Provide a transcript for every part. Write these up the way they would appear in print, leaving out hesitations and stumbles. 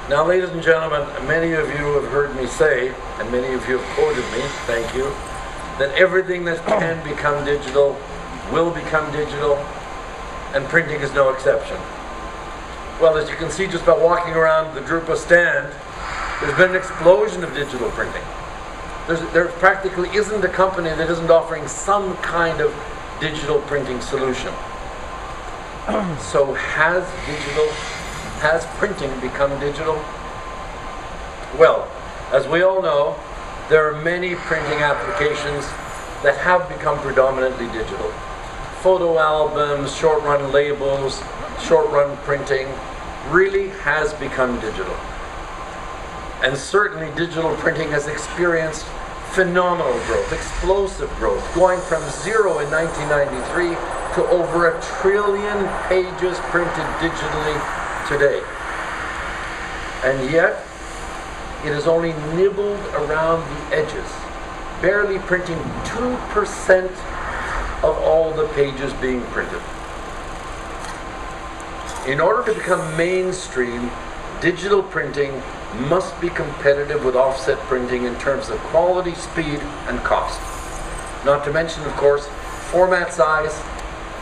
Now, ladies and gentlemen, many of you have heard me say, and many of you have quoted me, thank you, that everything that can become digital will become digital, and printing is no exception. Well, as you can see just by walking around the Drupa stand, there's been an explosion of digital printing. There practically isn't a company that isn't offering some kind of digital printing solution. So has printing become digital? Well, as we all know, there are many printing applications that have become predominantly digital. Photo albums, short-run labels, short-run printing really has become digital. And certainly digital printing has experienced phenomenal growth, explosive growth, going from zero in 1993 to over 1 trillion pages printed digitally today. And yet, it is only nibbled around the edges, barely printing 2% of all the pages being printed. In order to become mainstream, digital printing must be competitive with offset printing in terms of quality, speed, and cost. Not to mention, of course, format size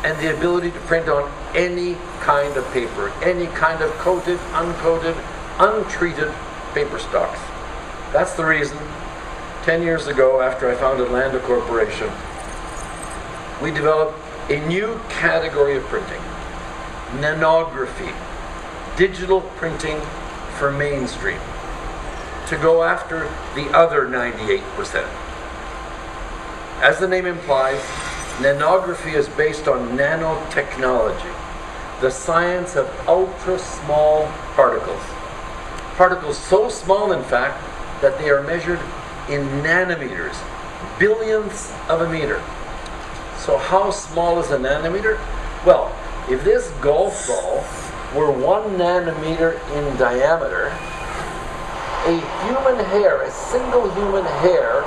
and the ability to print on any kind of paper, any kind of coated, uncoated, untreated paper stocks. That's the reason, 10 years ago, after I founded Landa Corporation, we developed a new category of printing, nanography, digital printing for mainstream, to go after the other 98%. As the name implies, nanography is based on nanotechnology, the science of ultra-small particles. Particles so small, in fact, that they are measured in nanometers, billionths of a meter. So how small is a nanometer? Well, if this golf ball were 1 nanometer in diameter, a human hair, a single human hair,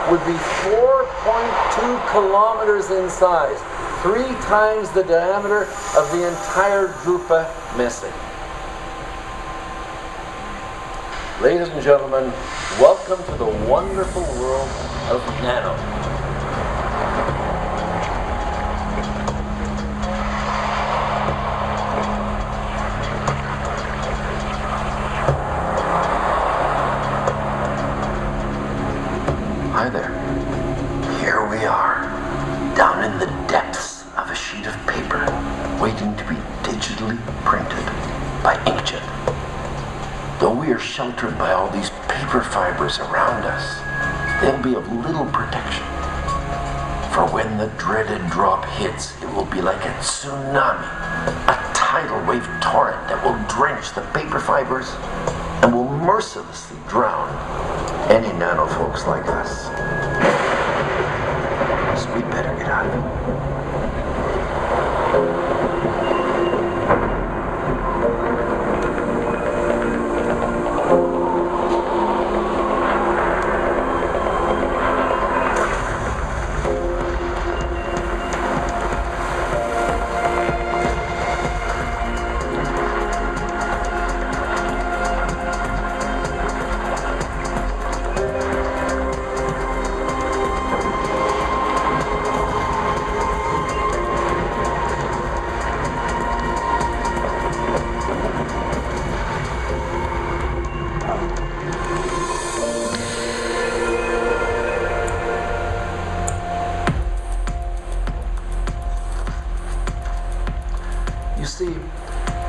would be 4.2 kilometers in size, 3 times the diameter of the entire Drupa message. Ladies and gentlemen, welcome to the wonderful world of nano. Hi there. Here we are, down in the depths of a sheet of paper, waiting to be digitally printed by inkjet. Though we are sheltered by all these paper fibers around us, they'll be of little protection. For when the dreaded drop hits, it will be like a tsunami, a tidal wave torrent that will drench the paper fibers and will mercilessly drown any nano folks like us. So we better get out of it. You see,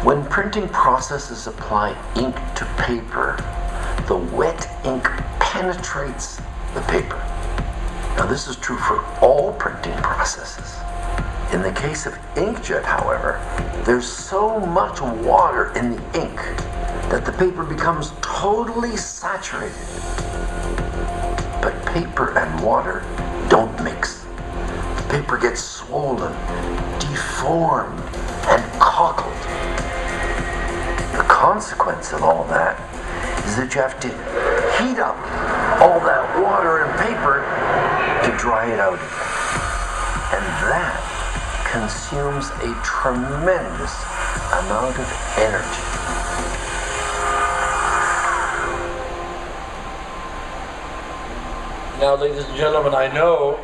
when printing processes apply ink to paper, the wet ink penetrates the paper. Now this is true for all printing processes. In the case of inkjet, however, there's so much water in the ink that the paper becomes totally saturated. But paper and water don't mix. The paper gets swollen, deformed, and cockled. The consequence of all that is that you have to heat up all that water and paper to dry it out again. And that consumes a tremendous amount of energy. Now, ladies and gentlemen, I know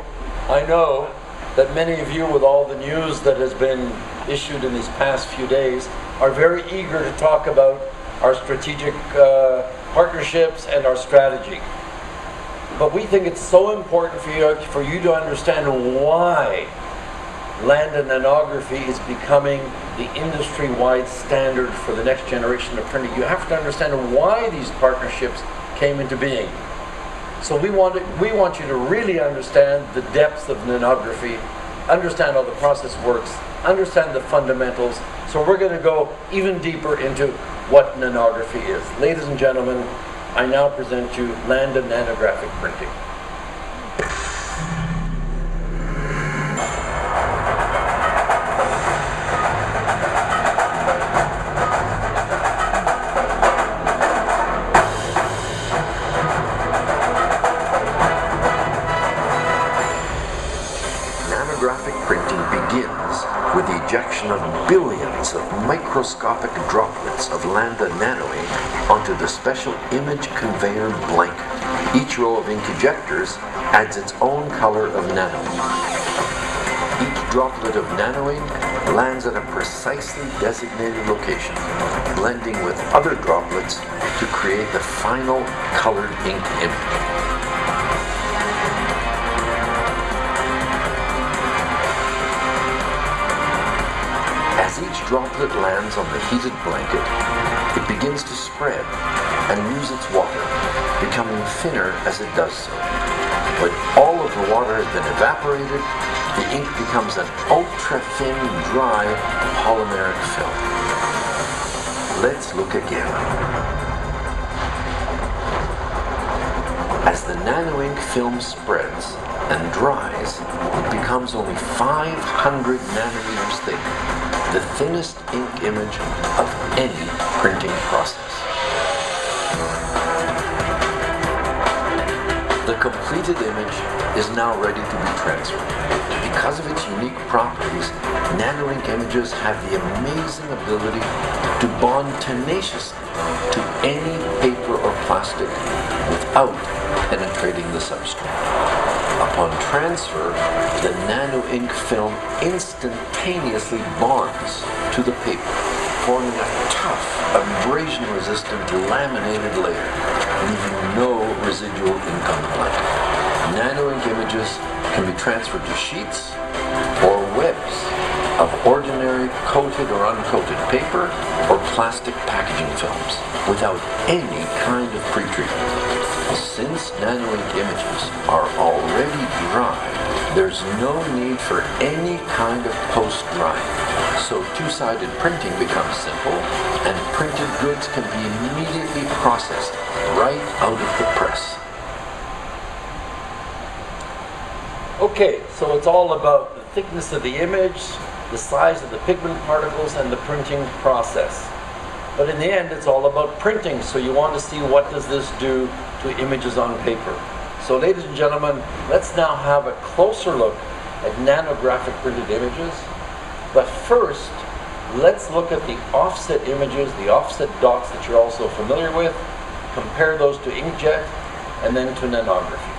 that many of you, with all the news that has been issued in these past few days, are very eager to talk about our strategic partnerships and our strategy. But we think it's so important for you to understand why Landa Nanography is becoming the industry-wide standard for the next generation of printing. You have to understand why these partnerships came into being. So we want you to really understand the depths of nanography, understand how the process works, understand the fundamentals. So we're going to go even deeper into what nanography is. Ladies and gentlemen, I now present you Landa Nanographic Printing. Nanographic printing begins with the ejection of billions of microscopic droplets of Landa nano ink onto the special image conveyor blanket. Each row of ink ejectors adds its own color of nano ink. Each droplet of nano ink lands at a precisely designated location, blending with other droplets to create the final colored ink image. As each droplet lands on the heated blanket, it begins to spread and lose its water, becoming thinner as it does so. When all of the water has been evaporated, the ink becomes an ultra-thin, dry polymeric film. Let's look again. As the nano ink film spreads and dries, it becomes only 500 nanometers thick, the thinnest ink image of any printing process. The completed image is now ready to be transferred. Because of its unique properties, nano ink images have the amazing ability to bond tenaciously to any paper or plastic without penetrating the substrate. Upon transfer, the nano ink film instantaneously bonds to the paper, forming a tough, abrasion-resistant laminated layer, leaving no residual ink on the blanket. Nano ink images can be transferred to sheets or webs of ordinary coated or uncoated paper or plastic packaging films without any kind of pretreatment. Since nano ink images are already dry, there's no need for any kind of post-drying. So two-sided printing becomes simple, and printed goods can be immediately processed right out of the press. Okay, so it's all about the thickness of the image, the size of the pigment particles, and the printing process. But in the end, it's all about printing, so you want to see what does this do to images on paper. So ladies and gentlemen, let's now have a closer look at nanographic printed images. But first, let's look at the offset images, the offset dots that you're also familiar with, compare those to inkjet, and then to nanography.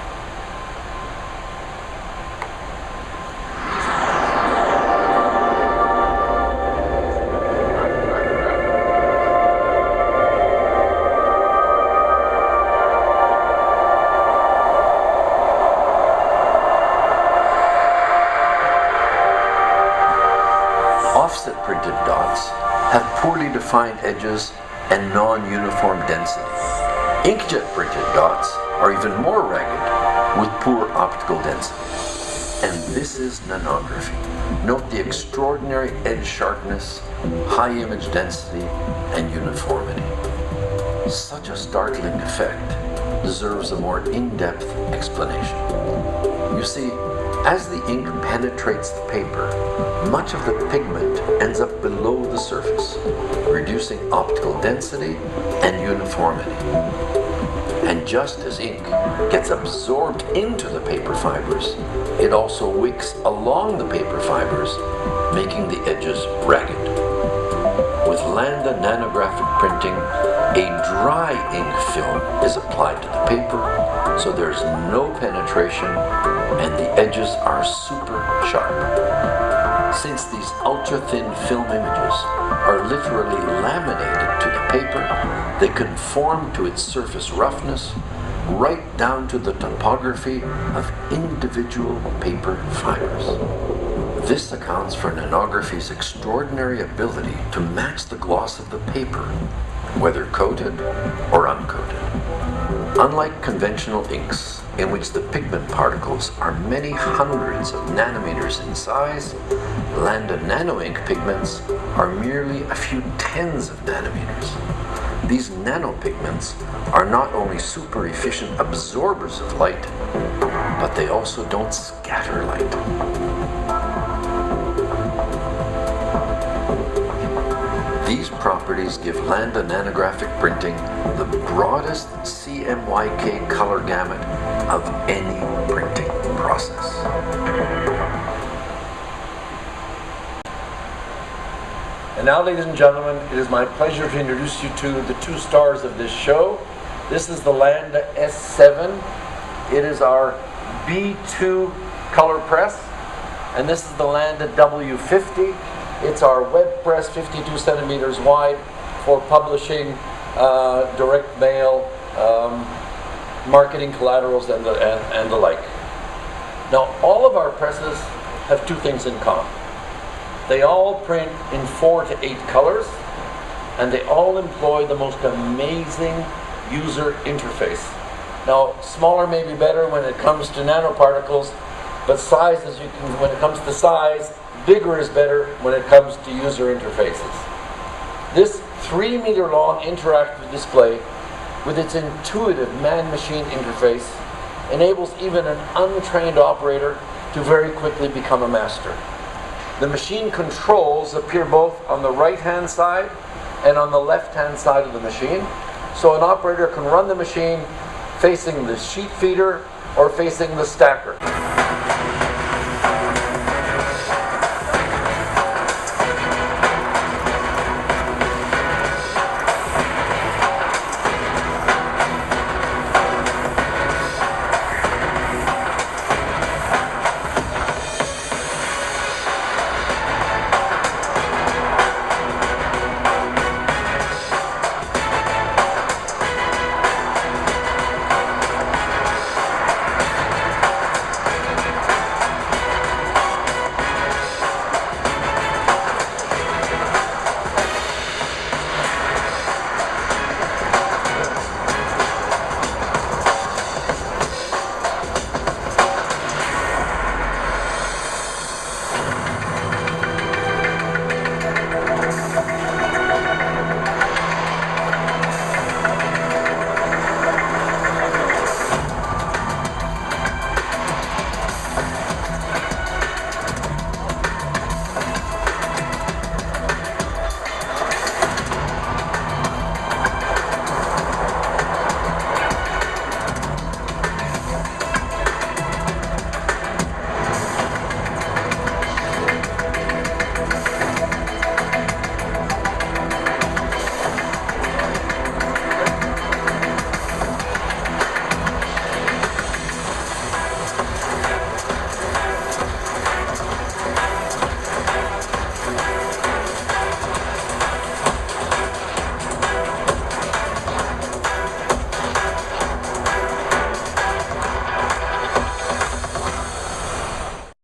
Offset printed dots have poorly defined edges and non-uniform density. Inkjet printed dots are even more ragged with poor optical density. And this is nanography. Note the extraordinary edge sharpness, high image density, and uniformity. Such a startling effect deserves a more in-depth explanation. You see, as the ink penetrates the paper, much of the pigment ends up below the surface, reducing optical density and uniformity. And just as ink gets absorbed into the paper fibers, it also wicks along the paper fibers, making the edges ragged. With Landa nanographic printing, a dry ink film is applied to the paper, so there's no penetration and the edges are super sharp. Since these ultra-thin film images are literally laminated to the paper, they conform to its surface roughness, right down to the topography of individual paper fibers. This accounts for nanography's extraordinary ability to match the gloss of the paper, whether coated or uncoated. Unlike conventional inks, in which the pigment particles are many hundreds of nanometers in size, Landa nano ink pigments are merely a few tens of nanometers. These nanopigments are not only super efficient absorbers of light, but they also don't scatter light. These properties give Landa nanographic printing the broadest CMYK color gamut of any printing process. And now, ladies and gentlemen, it is my pleasure to introduce you to the two stars of this show. This is the Landa S7. It is our B2 color press. And this is the Landa W50. It's our web press, 52 centimeters wide, for publishing, direct mail, marketing collaterals, and the like. Now, all of our presses have two things in common. They all print in 4 to 8 colors, and they all employ the most amazing user interface. Now, smaller may be better when it comes to nanoparticles, but when it comes to size, bigger is better when it comes to user interfaces. This 3-meter long interactive display, with its intuitive man-machine interface, enables even an untrained operator to very quickly become a master. The machine controls appear both on the right-hand side and on the left-hand side of the machine, so an operator can run the machine facing the sheet feeder or facing the stacker.